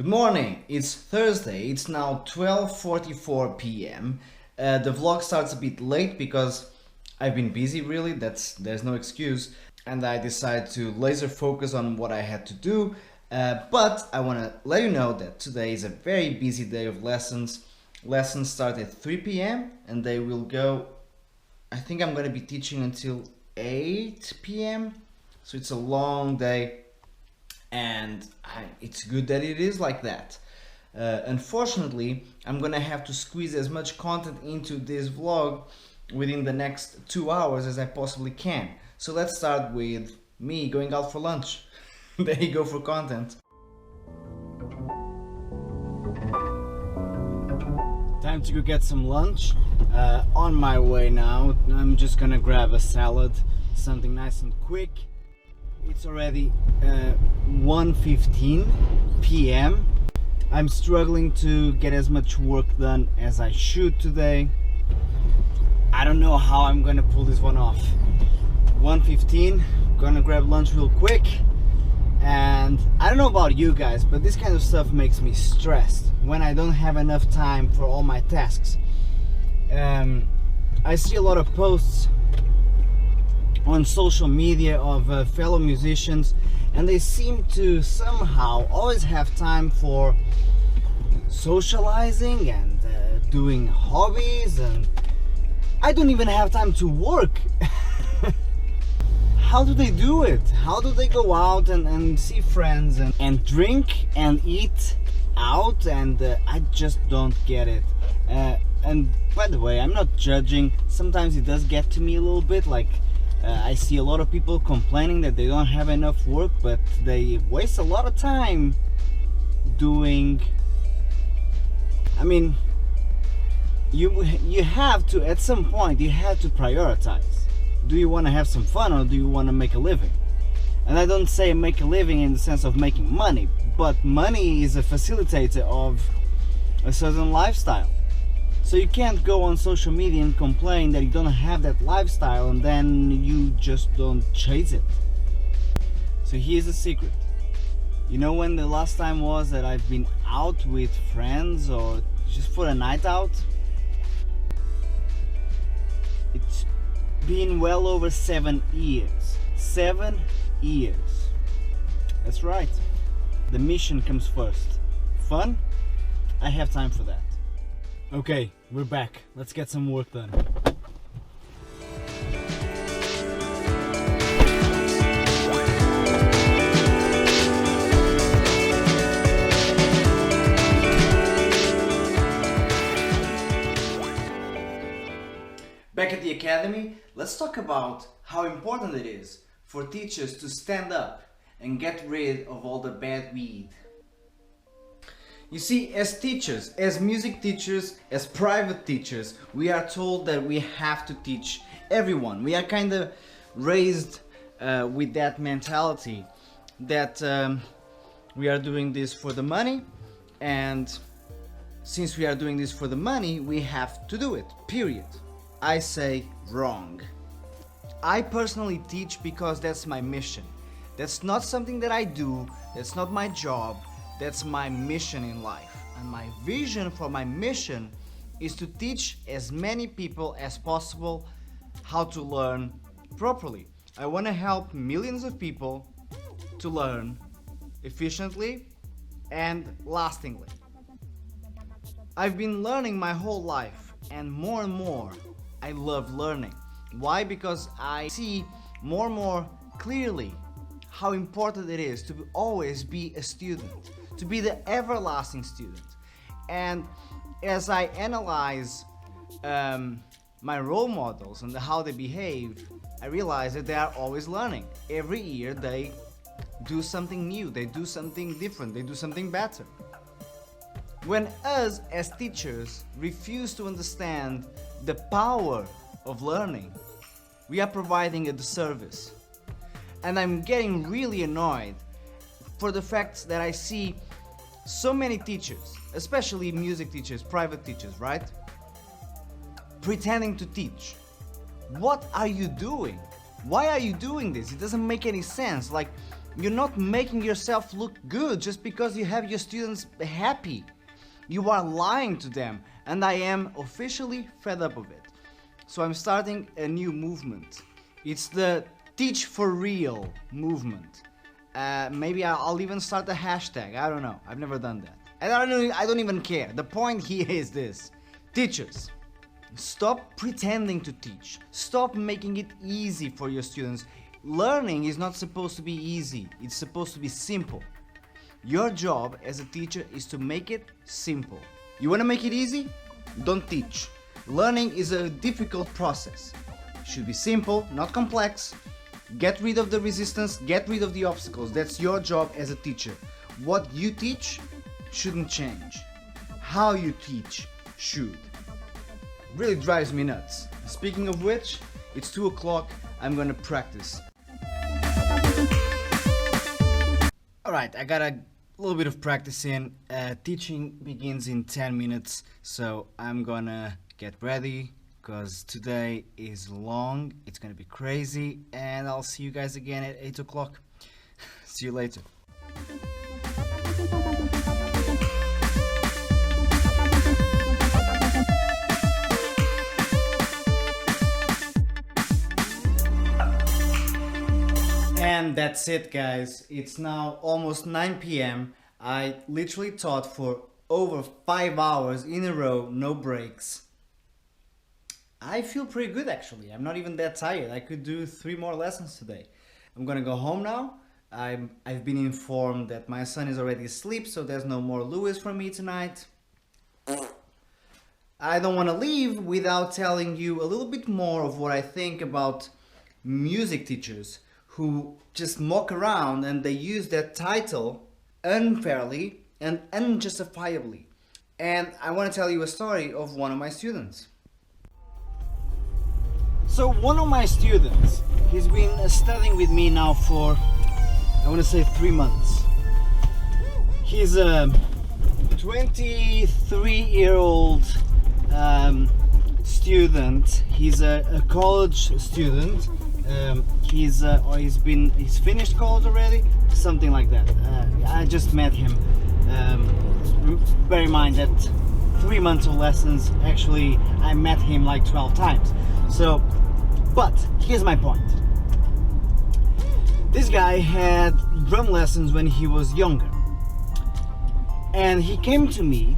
Good morning, it's Thursday, it's now 12:44 p.m. The vlog starts a bit late because I've been busy really, there's no excuse, and I decided to laser focus on what I had to do, but I want to let you know that today is a very busy day of lessons. Lessons start at 3 p.m. and they will go, I think I'm going to be teaching until 8 p.m. So it's a long day. And it's good that it is like that. Unfortunately, I'm gonna have to squeeze as much content into this vlog within the next 2 hours as I possibly can. So let's start with me going out for lunch. There you go for content. Time to go get some lunch. On my way now. I'm just gonna grab a salad, something nice and quick. It's already 1:15 p.m. I'm struggling to get as much work done as I should today. I don't know how I'm gonna pull this one off. 1:15, gonna grab lunch real quick. And I don't know about you guys, but this kind of stuff makes me stressed when I don't have enough time for all my tasks. I see a lot of posts on social media of fellow musicians, and they seem to somehow always have time for socializing and doing hobbies, and I don't even have time to work. How do they do it? How do they go out and see friends and drink and eat out? And I just don't get it. And by the way, I'm not judging. Sometimes it does get to me a little bit, like I see a lot of people complaining that they don't have enough work, but they waste a lot of time doing. I mean, you have to, at some point, you have to prioritize. Do you want to have some fun or do you want to make a living? And I don't say make a living in the sense of making money, but money is a facilitator of a certain lifestyle. So you can't go on social media and complain that you don't have that lifestyle and then you just don't chase it. So here's the secret. You know when the last time was that I've been out with friends or just for a night out? It's been well over 7 years. 7 years. That's right. The mission comes first. Fun? I have time for that. Okay, we're back. Let's get some work done. Back at the academy, let's talk about how important it is for teachers to stand up and get rid of all the bad weed. You see, as teachers, as music teachers, as private teachers, we are told that we have to teach everyone. We are kind of raised with that mentality that we are doing this for the money, and since we are doing this for the money, we have to do it, period. I say wrong. I personally teach because that's my mission. That's not something that I do, that's not my job. That's my mission in life, and my vision for my mission is to teach as many people as possible how to learn properly. I want to help millions of people to learn efficiently and lastingly. I've been learning my whole life, and more I love learning. Why? Because I see more and more clearly how important it is to always be a student, to be the everlasting student. And as I analyze my role models and how they behave, I realize that they are always learning. Every year they do something new, they do something different, they do something better. When us as teachers refuse to understand the power of learning, we are providing a disservice. And I'm getting really annoyed for the fact that I see so many teachers, especially music teachers, private teachers, right? Pretending to teach. What are you doing? Why are you doing this? It doesn't make any sense. Like, You're not making yourself look good just because you have your students happy. You are lying to them, and I am officially fed up of it. So I'm starting a new movement. It's the Teach for Real movement. Maybe I'll even start a hashtag. I don't know. I've never done that. And I don't even care. The point here is this. Teachers, stop pretending to teach. Stop making it easy for your students. Learning is not supposed to be easy. It's supposed to be simple. Your job as a teacher is to make it simple. You want to make it easy? Don't teach. Learning is a difficult process. It should be simple, not complex. Get rid of the resistance, get rid of the obstacles. That's your job as a teacher. What you teach shouldn't change. How you teach should. Really drives me nuts. Speaking of which, it's 2 o'clock. I'm gonna practice. Alright, I got a little bit of practice in. Teaching begins in 10 minutes, so I'm gonna get ready because today is long, it's gonna be crazy, and I'll see you guys again at 8 o'clock. See you later. And that's it, guys. It's now almost 9 p.m. I literally taught for over 5 hours in a row, no breaks. I feel pretty good actually. I'm not even that tired. I could do 3 more lessons today. I'm gonna go home now. I've been informed that my son is already asleep, so there's no more Lewis for me tonight. I don't want to leave without telling you a little bit more of what I think about music teachers who just mock around and they use that title unfairly and unjustifiably. And I want to tell you a story of one of my students. So one of my students, he's been studying with me now for, I want to say 3 months. He's a 23-year-old student. He's a college student. He's finished college already, something like that. I just met him. Bear in mind that 3 months of lessons, actually I met him like 12 times. So, but here's my point. This guy had drum lessons when he was younger, and he came to me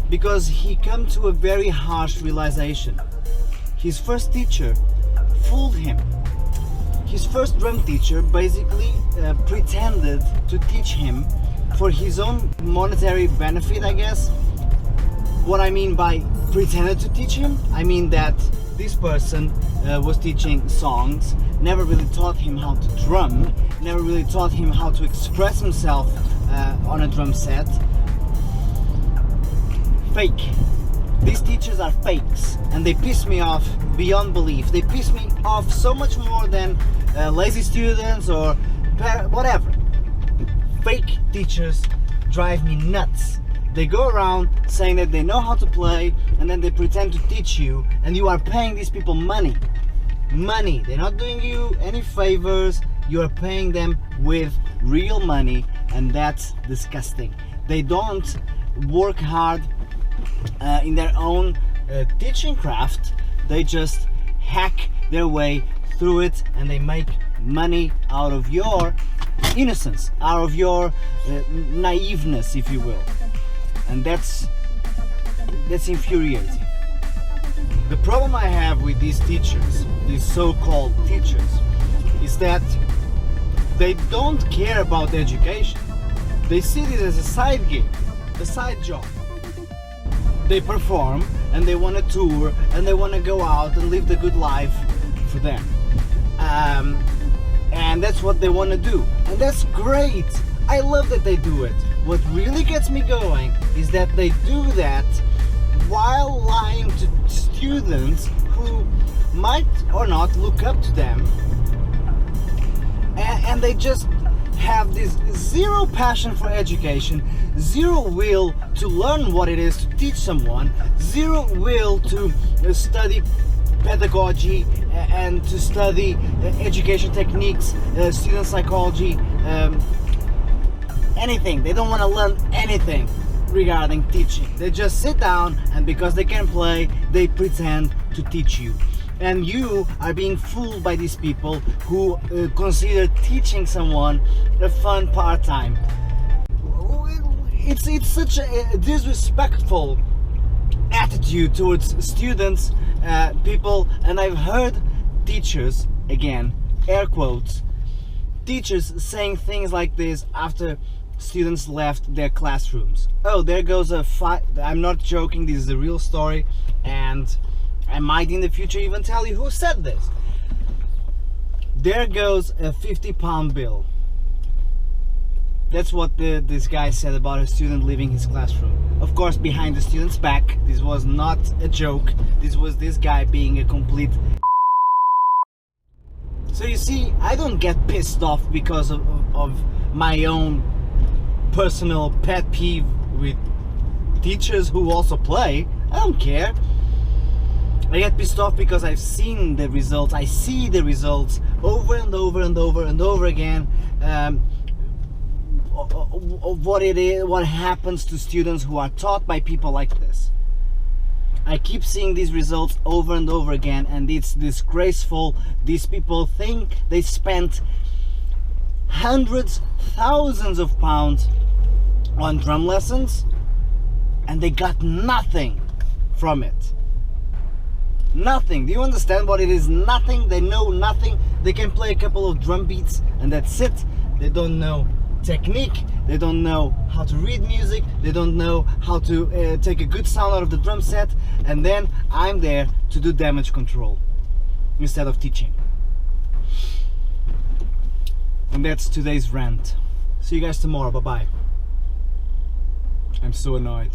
because he came to a very harsh realization. His first teacher fooled him. His first drum teacher basically pretended to teach him for his own monetary benefit, I guess. What I mean by pretended to teach him, I mean that this person was teaching songs, never really taught him how to drum, never really taught him how to express himself on a drum set. Fake. These teachers are fakes, and they piss me off beyond belief. They piss me off so much more than lazy students or whatever. Fake teachers drive me nuts. They go around saying that they know how to play, and then they pretend to teach you, and you are paying these people money. Money. They're not doing you any favors. You are paying them with real money, and that's disgusting. They don't work hard in their own teaching craft. They just hack their way through it, and they make money out of your innocence, out of your naiveness, if you will. And that's infuriating. The problem I have with these teachers, these so-called teachers, is that they don't care about education. They see this as a side gig, a side job. They perform and they want to tour and they want to go out and live the good life for them. And that's what they want to do. And that's great. I love that they do it. What really gets me going is that they do that while lying to students who might or not look up to them. And they just have this zero passion for education, zero will to learn what it is to teach someone, zero will to study pedagogy and to study education techniques, student psychology, anything. They don't want to learn anything regarding teaching. They just sit down, and because they can play, they pretend to teach you. And you are being fooled by these people who consider teaching someone a fun part-time. It's such a disrespectful attitude towards students, people, and I've heard teachers, again, air quotes, teachers saying things like this after students left their classrooms. Oh, there goes a fight. I'm not joking, this is a real story, and I might in the future even tell you who said this. There goes a 50-pound bill. That's what this guy said about a student leaving his classroom. Of course, behind the student's back. This was not a joke. This was this guy being a complete... So you see, I don't get pissed off because of my own personal pet peeve with teachers who also play. I don't care. I get pissed off because I've seen the results. I see the results over and over and over and over again. Of what it is, what happens to students who are taught by people like this. I keep seeing these results over and over again, and it's disgraceful. These people think they spent hundreds, thousands of pounds on drum lessons, and they got nothing from it. Nothing. Do you understand what it is? Nothing. They know nothing. They can play a couple of drum beats and that's it. They don't know technique, they don't know how to read music, they don't know how to take a good sound out of the drum set, and then I'm there to do damage control instead of teaching. And that's today's rant. See you guys tomorrow. Bye bye. I'm so annoyed.